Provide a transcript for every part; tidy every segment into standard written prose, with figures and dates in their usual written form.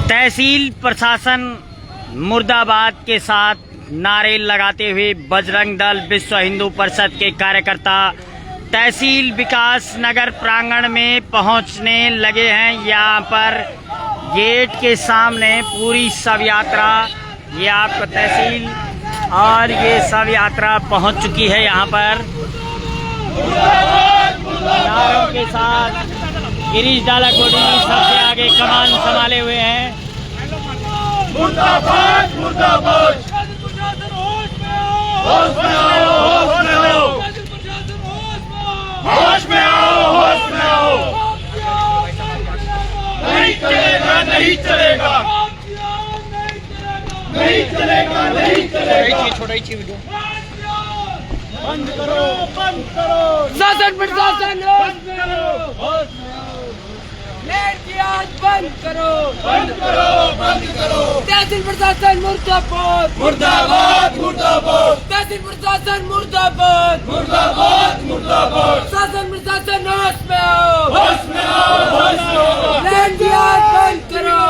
तहसील प्रशासन मुर्दाबाद के साथ नारे लगाते हुए बजरंग दल विश्व हिंदू परिषद के कार्यकर्ता तहसील विकास नगर प्रांगण में पहुंचने लगे हैं। यहाँ पर गेट के सामने पूरी शव यात्रा, ये आपको तहसील और ये शव यात्रा पहुंच चुकी है। यहाँ पर नारों के साथ गिरीश डाला कोडी सबसे आगे कमान संभाले हुए हैं। मुर्दाबाद मुर्दाबाद, होश में आओ, होश में आओ, होश में आओ, होश में आओ। नहीं चलेगा, नहीं चलेगा, नहीं चलेगा, नहीं चलेगा। छोटी सी वीडियो बंद करो, बंद करो, शासन प्रशासन बंद करो, बंद करो, बंद करो, बंद करो। तहसील प्रशासन मुर्दाबाद, मुर्दाबाद मुर्दाबाद, तहसील प्रशासन मुर्दाबाद, मुर्दाबाद मुर्दाबाद। शासन प्रशासन होश में आओ, होश में आओ, होश में आओ। लैंड जिहाद बंद करो,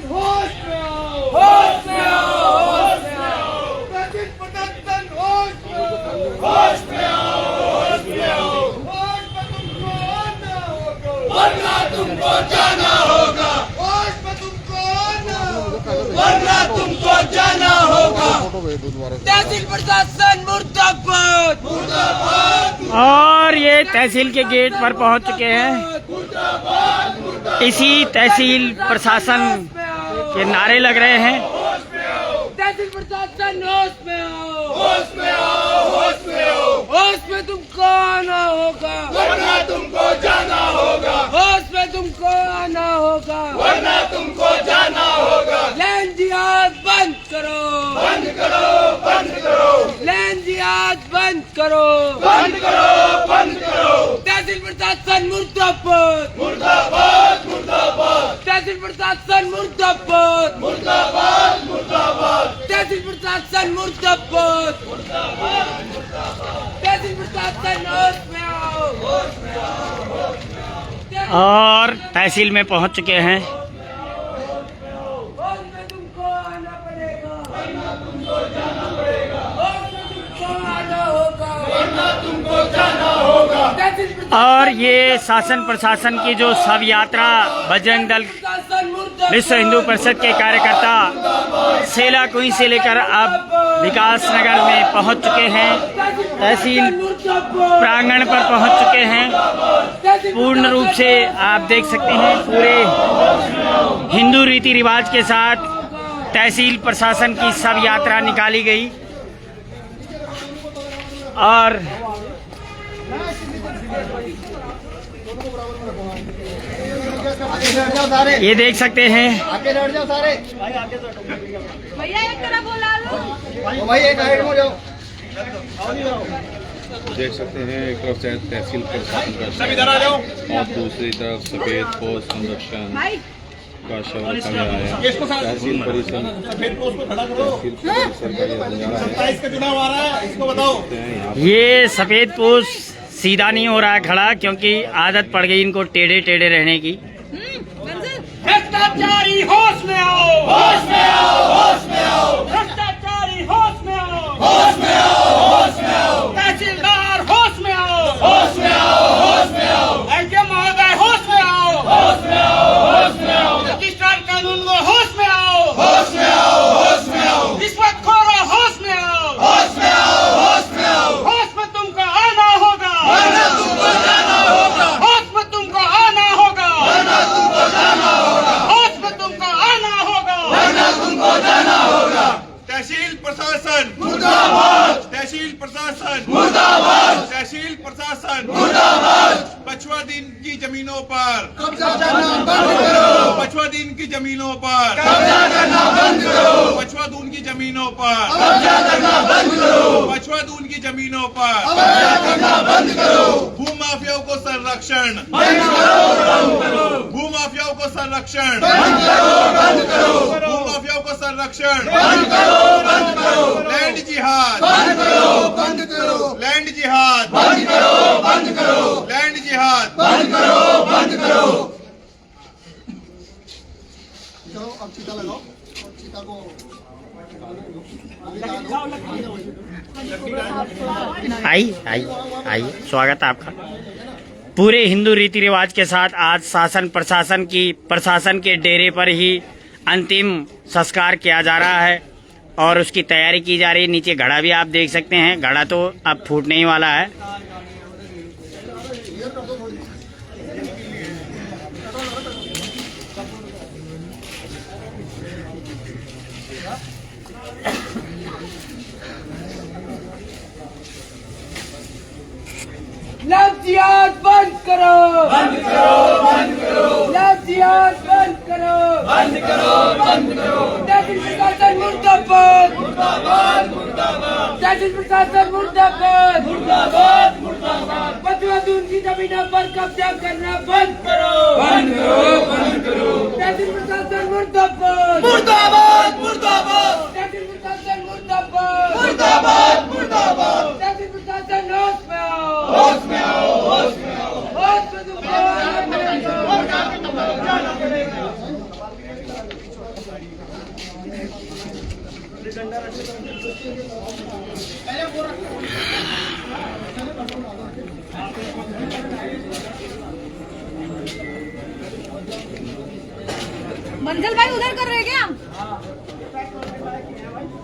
होश में आओ, होश में आओ, होश में आओ, होश में आओ, होश में आओ। वरना तुमको जाना होगा, वरना तुमको जाना होगा। तहसील प्रशासन मुर्दाबाद, मुर्दाबाद, और ये तहसील के गेट पर पहुंच चुके हैं। मुर्दाबाद, मुर्दाबाद। इसी तहसील प्रशासन के नारे लग रहे हैं। तहसील प्रशासन होश में आओ, होश में आओ, होश में आओ। होश में तुमको आना होगा, वरना तुमको जाना होगा, होश में तुमको आना होगा, वरना तुमको जाना होगा। लैंड जिहाद बंद करो, बंद करो, बंद करो, लैंड जिहाद बंद करो, बंद करो, बंद करो। तहसील प्रशासन मुर्दाबाद, मुर्दाबाद मुर्दाबाद, तहसील प्रशासन मुर्दाबाद, मुर्दाबाद मुर्दाबाद, तहसील प्रशासन मुर्दाबाद, तहसील प्रशासन होश में आओ, और तहसील में पहुंच चुके हैं। होश में तुमको आना पड़ेगा, होश में तुमको आना होगा, वरना तुमको जाना होगा। तहसील प्रशासन और ये शासन प्रशासन की जो शव यात्रा बजरंग दल मुर्दाबाद, विश्व हिंदू परिषद के कार्यकर्ता सेला कुई से लेकर अब विकास नगर में पहुंच चुके हैं। तहसील प्रांगण पर पहुंच चुके हैं। पूर्ण रूप से आप देख सकते हैं पूरे हिंदू रीति रिवाज के साथ तहसील प्रशासन की शव यात्रा निकाली गई। और ये देख सकते हैं आगे लड़ जाओ सारे भैया एक तरफ बोला लो, भाई एक साइड में जाओ। देख सकते हैं एक तरफ से तहसील प्रशासन का सब इधर आ जाओ। और दूसरी तरफ सफेद पोस्ट संरक्षण का शव रखा गया है। तहसील परिसर का ये नजारा है। 27 का चुनाव आ रहा है, इसको बताओ। यहाँ ये सफेद पोस्ट सीधा नहीं हो रहा है खड़ा, क्योंकि आदत पड़ गई इनको टेढ़े टेढ़े रहने की। भ्रष्टाचारी होश में आओ, होश में आओ, होश में आओ, भ्रष्टाचारी होश में आओ, होश में आओ, होश में आओ, तहसीलदार होश में आओ, होश में आओ, होश में आओ, एसडीएम महोदय होश में आओ, होश में आओ, होश में आओ, रजिस्ट्रार कानून को होश में आओ, होश में आओ, होश में आओ, रिश्वतखोरों होश में आओ, होश में आओ, होश में आओ। होश में तुमको आना होगा, वरना तुमको जाना होगा, होश में तुमको आना होगा, वरना तुमको जाना होगा, होश में तुमको आना होगा, वरना तुमको जाना होगा। तहसील प्रशासन मुर्दाबाद, तहसील प्रशासन मुर्दाबाद, तहसील प्रशासन मुर्दाबाद। पछुआ दिन की जमीनों पर कब्जा करना बंद करो, पछुआ दिन की जमीनों पर कब्जा करना बंद करो, पछुआ दून की जमीनों पर कब्जा करना बंद करो, पछुआ दून की जमीनों पर कब्जा करना बंद करो, भूमाफियाओं को संरक्षण, बंद करो, बंद करो, भूमाफियाओं को संरक्षण, बंद करो, बंद करो, भूमाफियाओं को संरक्षण, बंद करो, बंद करो, लैंड जिहाद, बंद करो, बंद करो, लैंड जिहाद, बंद करो, बंद करो, लैंड जिहाद, बंद करो, बंद बंद करो। चलो अब चीता लगाओ, चीता को आई स्वागत है आपका। पूरे हिंदू रीति रिवाज के साथ आज प्रशासन के डेरे पर ही अंतिम संस्कार किया जा रहा है और उसकी तैयारी की जा रही है। नीचे घड़ा भी आप देख सकते हैं, घड़ा तो अब फूटने ही वाला है। लव जिहाद बंद करो, बंद करो, बंद करो। लव जिहाद बंद करो, बंद करो, बंद करो। तहसील प्रशासन मुर्दाबाद, मुर्दाबाद, मुर्दाबाद। तहसील प्रशासन मुर्दाबाद, मुर्दाबाद, मुर्दाबाद। बदमाशों की जमीनों पर कब्जा करना बंद करो, बंद करो, बंद करो। तहसील प्रशासन मुर्दाबाद, मुर्दाबाद, मुर्दाबाद। तहसील प्रशासन मुर्दाबाद, मुर्दाबाद, मुर्दाबाद। तहसील प्रशासन होश में आओ, होश में आओ, होश में आओ। होश में तुम जाना पड़ेगा। मंजल भाई उधर कर रहे क्या?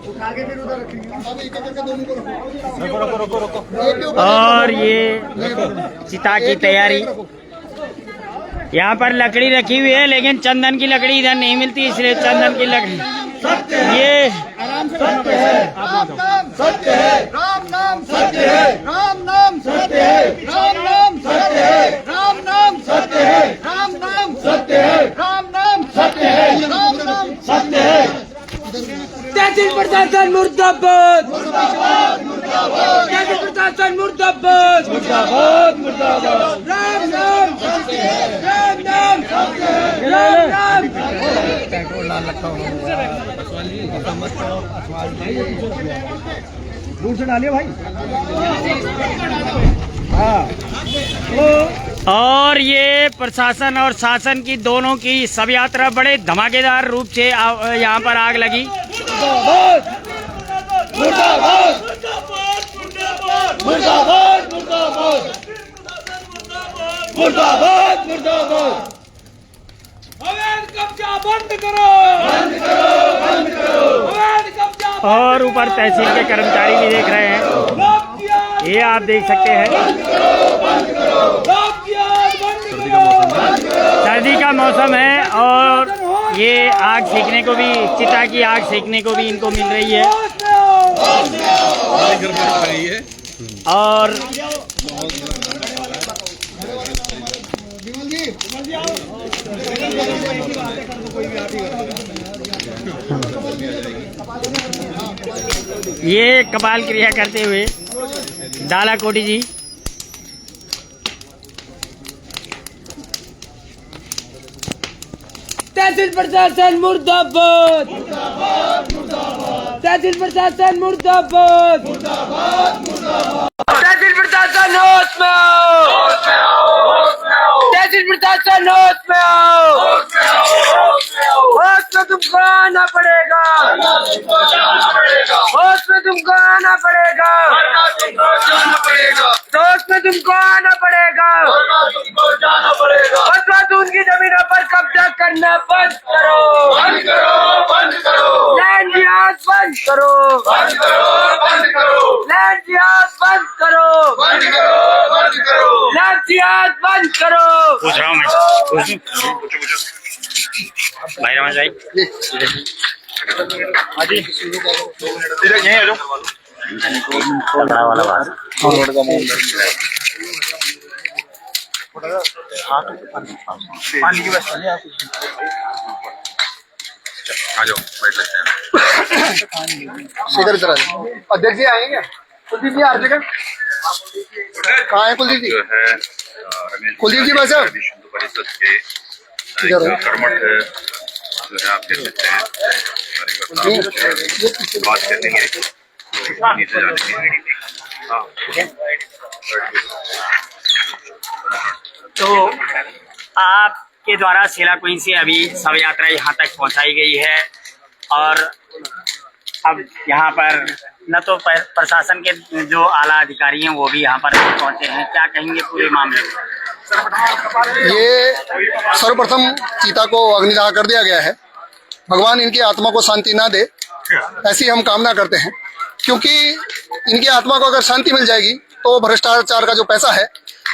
उठा के फिर उधर रखेंगे। अब एक करके दोनों को रखो। और ये चिता की तैयारी। यहाँ पर लकड़ी रखी हुई है, लेकिन चंदन की लकड़ी इधर नहीं मिलती, इसलिए चंदन की लकड़ी ये सत्य है, राम नाम सत्य है, राम नाम सत्य है, राम नाम सत्य है, राम नाम सत्य है, राम नाम सत्य है, राम नाम सत्य है, राम नाम सत्य है, राम नाम सत्य है। तहसील प्रशासन मुर्दाबाद, मुर्दाबाद, मुर्दाबाद। तहसील प्रशासन मुर्दाबाद, मुर्दाबाद, मुर्दाबाद। राम नाम सत्य है, राम नाम सत्य है, राम नाम। दूर से डालिए भाई। और ये प्रशासन और शासन की दोनों की शव यात्रा बड़े धमाकेदार रूप से यहाँ पर आग लगी। मुर्दाबाद, मुर्दाबाद, मुर्दाबाद, मुर्दाबाद, मुर्दाबाद। अवैध कब्जा बंद करो, बंद करो, बंद करो। अवैध कब्जा और ऊपर तहसील के कर्मचारी भी देख रहे हैं, ये आप देख सकते हैं। सर्दी का मौसम है और ये आग सेकने को भी, चिता की आग सेकने को भी इनको मिल रही है। और ये कपाल क्रिया करते हुए डाला कोटी जी। तहसील प्रशासन मुर्दाबाद, तहसील प्रशासन मुर्दाबाद, तहसील प्रशासन होश में आओ, तहसील प्रशासन होश में आओ। होश में तुमको आना पड़ेगा, होश में तुमको आना पड़ेगा, होश में तुमको आना पड़ेगा। बदमाशों की जमीनों पर कब्जा करना बंद करो, बंद करो, बंद करो। लैंड जिहाद बंद करो, बंद करो, बंद करो। लैंड जिहाद बंद करो, बंद करो, बंद करो। लैंड जिहाद बंद करो। पूछ रहा हूँ मैं, भाई रमन भाई वाला बात। पानी की व्यवस्था नहीं आ जाओ, बैठ सकते हैं। इधर अध्यक्ष जी आएंगे। कुलदीप जी हर जगह कहाँ है? कुलदीप जी जो है कुलदीप जी बस हिंदू परिषद के कर्मठ जो है आप कह सकते हैं बात करेंगे नीचे जाने की। हाँ, तो आपके द्वारा सेला क्वीन से अभी शव यात्रा यहाँ तक पहुँचाई गई है और अब यहाँ पर न तो प्रशासन के जो आला अधिकारी हैं वो भी यहाँ पर पहुँचे हैं। क्या कहेंगे पूरे मामले में? ये सर्वप्रथम चीता को अग्निदाह कर दिया गया है। भगवान इनकी आत्मा को शांति ना दे, ऐसी हम कामना करते हैं, क्योंकि इनकी आत्मा को अगर शांति मिल जाएगी तो भ्रष्टाचार का जो पैसा है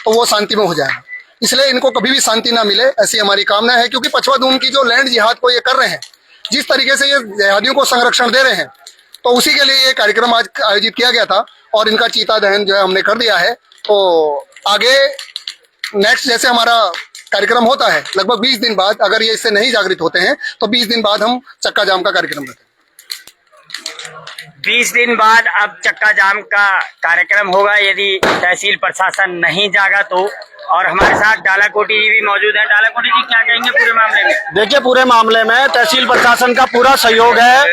तो वो शांति में हो जाएगा। इसलिए इनको कभी भी शांति ना मिले, ऐसी हमारी कामना है। क्योंकि पछवादून की जो लैंड जिहाद को ये कर रहे हैं, जिस तरीके से ये जिहादियों को संरक्षण दे रहे हैं, तो उसी के लिए ये कार्यक्रम आज आयोजित किया गया था और इनका चीता दहन जो है हमने कर दिया है। तो आगे नेक्स्ट जैसे हमारा कार्यक्रम होता है लगभग 20 दिन बाद, अगर ये इससे नहीं जागृत होते हैं तो 20 दिन बाद हम चक्का जाम का कार्यक्रम रखें। 20 दिन बाद अब चक्का जाम का कार्यक्रम होगा यदि तहसील प्रशासन नहीं जागा तो। और हमारे साथ डालाकोटी जी भी मौजूद हैं। डालाकोटी जी, क्या कहेंगे पूरे मामले में? देखिए, पूरे मामले में तहसील प्रशासन का पूरा सहयोग है।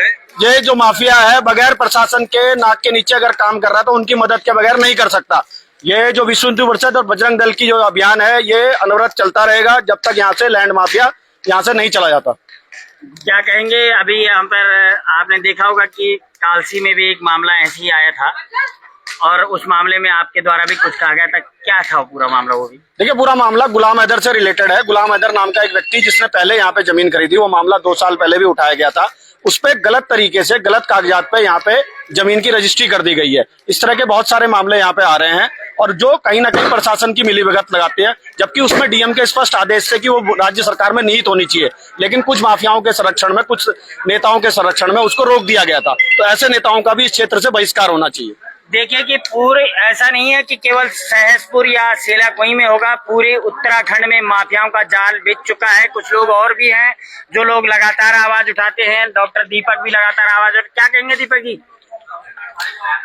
ये जो माफिया है बगैर प्रशासन के नाक के नीचे अगर काम कर रहा है तो उनकी मदद के बगैर नहीं कर सकता। ये जो विश्व हिंदू परिषद और बजरंग दल की जो अभियान है ये अनवरत चलता रहेगा जब तक यहाँ से लैंड माफिया यहाँ से नहीं चला जाता। क्या कहेंगे? अभी यहाँ पर आपने देखा होगा कि कालसी में भी एक मामला ऐसे ही आया था और उस मामले में आपके द्वारा भी कुछ कहा गया था। क्या था पूरा मामला? वो भी देखिए, पूरा मामला गुलाम हैदर से रिलेटेड है। गुलाम हैदर नाम का एक व्यक्ति जिसने पहले यहाँ पे जमीन खरीदी, वो मामला 2 साल पहले भी उठाया गया था। उस पे गलत तरीके से गलत कागजात पे यहाँ पे जमीन की रजिस्ट्री कर दी गई है। इस तरह के बहुत सारे मामले यहाँ पे आ रहे हैं और जो कहीं ना कहीं प्रशासन की मिलीभगत लगाते हैं, जबकि उसमें डीएम के स्पष्ट आदेश से कि वो राज्य सरकार में निहित होनी चाहिए, लेकिन कुछ माफियाओं के संरक्षण में, कुछ नेताओं के संरक्षण में उसको रोक दिया गया था। तो ऐसे नेताओं का भी इस क्षेत्र से बहिष्कार होना चाहिए। देखिए कि पूरे ऐसा नहीं है कि केवल सहसपुर या सेला कोई में होगा, पूरे उत्तराखंड में माफियाओं का जाल बिछ चुका है। कुछ लोग और भी हैं जो लोग लगातार आवाज उठाते हैं। डॉक्टर दीपक भी लगातार आवाज क्या कहेंगे दीपक जी?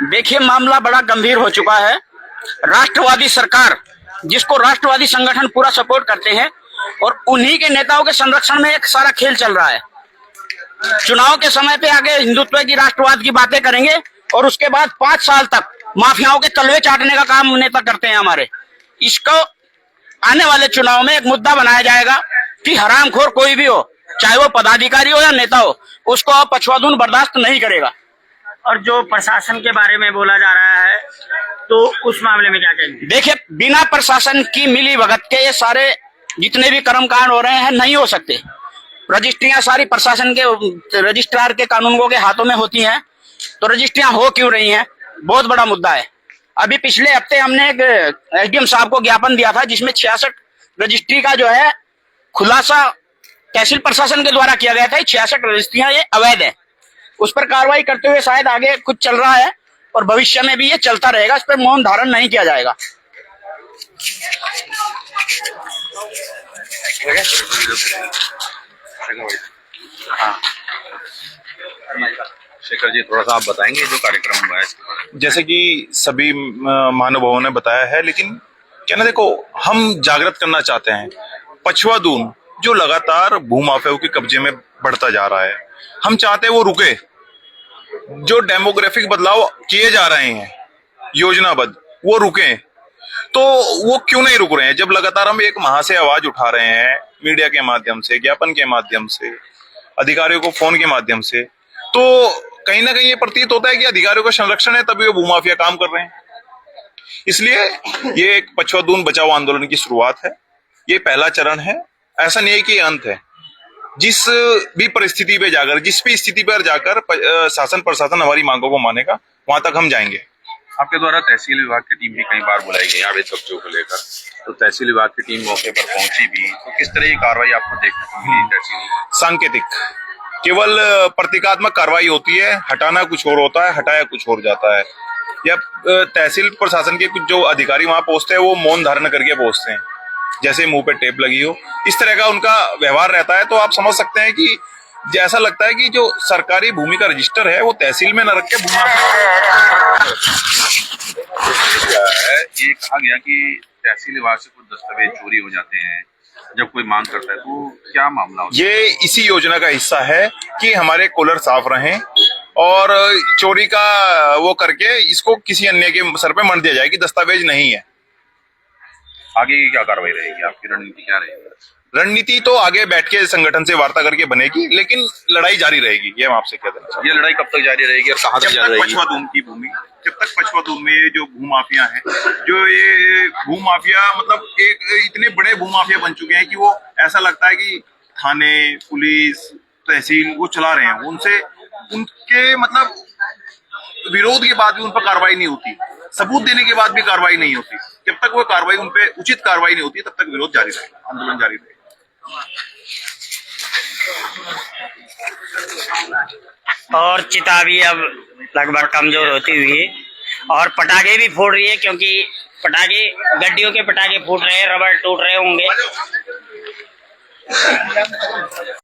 देखिए, मामला बड़ा गंभीर हो चुका है। राष्ट्रवादी सरकार, जिसको राष्ट्रवादी संगठन पूरा सपोर्ट करते हैं, और उन्हीं के नेताओं के संरक्षण में एक सारा खेल चल रहा है। चुनाव के समय पे आगे हिंदुत्व की, राष्ट्रवाद की बातें करेंगे और उसके बाद 5 साल तक माफियाओं के तलवे चाटने का काम नेता करते हैं हमारे। इसको आने वाले चुनाव में एक मुद्दा बनाया जाएगा कि हरामखोर कोई भी हो, चाहे वो पदाधिकारी हो या नेता हो, उसको पछवादून बर्दाश्त नहीं करेगा। और जो प्रशासन के बारे में बोला जा रहा है तो उस मामले में क्या कहेंगे? देखिए, बिना प्रशासन की मिली भगत के ये सारे जितने भी कर्मकांड हो रहे हैं नहीं हो सकते। रजिस्ट्रियां सारी प्रशासन के, रजिस्ट्रार के कानूनगों के हाथों में होती हैं, तो रजिस्ट्रियां हो क्यों रही हैं? बहुत बड़ा मुद्दा है। अभी पिछले हफ्ते हमने एक एसडीएम साहब को ज्ञापन दिया था जिसमें 66 रजिस्ट्री का जो है खुलासा तहसील प्रशासन के द्वारा किया गया था। 66 रजिस्ट्रियां ये अवैध है। उस पर कार्रवाई करते हुए शायद आगे कुछ चल रहा है और भविष्य में भी ये चलता रहेगा। इस पर मौन धारण नहीं किया जाएगा। शेखर जी, थोड़ा सा आप बताएंगे जो कार्यक्रम हुआ है? जैसे कि सभी महानुभावों ने बताया है, लेकिन क्या ना, देखो, हम जागृत करना चाहते हैं। पछवादून जो लगातार भूमाफियाओं के कब्जे में बढ़ता जा रहा है, हम चाहते हैं वो रुके। जो डेमोग्राफिक बदलाव किए जा रहे हैं योजनाबद्ध, वो रुके। तो वो क्यों नहीं रुक रहे हैं? जब लगातार हम एक माह से आवाज उठा रहे हैं, मीडिया के माध्यम से, ज्ञापन के माध्यम से, अधिकारियों को फोन के माध्यम से, तो कहीं ना कहीं ये प्रतीत होता है कि अधिकारियों का संरक्षण है, तभी वो भूमाफिया काम कर रहे हैं। इसलिए ये एक पछवादून बचाओ आंदोलन की शुरुआत है। ये पहला चरण है। ऐसा नहीं है कि अंत है। जिस भी परिस्थिति पे जाकर, जिस भी स्थिति पर जाकर शासन प्रशासन हमारी मांगों को मानेगा, वहां तक हम जाएंगे। आपके द्वारा तहसील विभाग की टीम भी कई बार बुलाई गई अवैध कब्जों को लेकर, तो तहसील विभाग की टीम मौके पर पहुंची भी, तो किस तरह की कार्रवाई आपको देखने को मिली? तहसील सांकेतिक, केवल प्रतीकात्मक कार्रवाई होती है। हटाना कुछ और होता है, हटाया कुछ और जाता है। या तहसील प्रशासन के कुछ जो अधिकारी वहां पहुंचते हैं वो मौन धारण करके पहुंचते हैं, जैसे मुंह पे टेप लगी हो, इस तरह का उनका व्यवहार रहता है। तो आप समझ सकते हैं कि जैसा लगता है कि जो सरकारी भूमि का रजिस्टर है वो तहसील में न रख के ये कहा गया कि तहसील विभाग से कुछ दस्तावेज चोरी हो जाते हैं जब कोई मांग करता है, तो क्या मामला होता है? ये इसी योजना का हिस्सा है कि हमारे कॉलर साफ रहें और चोरी का वो करके इसको किसी अन्य के सर पे मढ़ दिया जाए कि दस्तावेज नहीं है। आगे की क्या कार्रवाई रहेगी, आपकी रणनीति क्या रहेगी? रणनीति तो आगे बैठ के संगठन से वार्ता करके बनेगी, लेकिन लड़ाई जारी रहेगी, ये मैं आपसे कह देना चाहता हूं। ये लड़ाई कब तक जारी रहेगी और कहाँ तक जब जारी तक रहेगी? पछवा दून की भूमि, जब तक पछवा दून में ये जो भूमाफिया हैं, जो ये भूमाफिया मतलब एक इतने बड़े भूमाफिया बन चुके हैं कि वो ऐसा लगता है कि थाने, पुलिस, तहसील वो चला रहे हैं, उनसे उनके मतलब विरोध के बाद भी उन पर कार्रवाई नहीं होती, सबूत देने के बाद भी कार्रवाई नहीं होती। जब तक वो कार्रवाई उन पे उचित कार्रवाई नहीं होती तब तक विरोध जारी रहेगा, आंदोलन जारी रहेगा। और चिता भी अब लगभग कमजोर होती हुई और पटाखे भी फोड़ रही है, क्योंकि पटाखे गड्डियों के पटाखे फूट रहे हैं, रबर टूट रहे होंगे।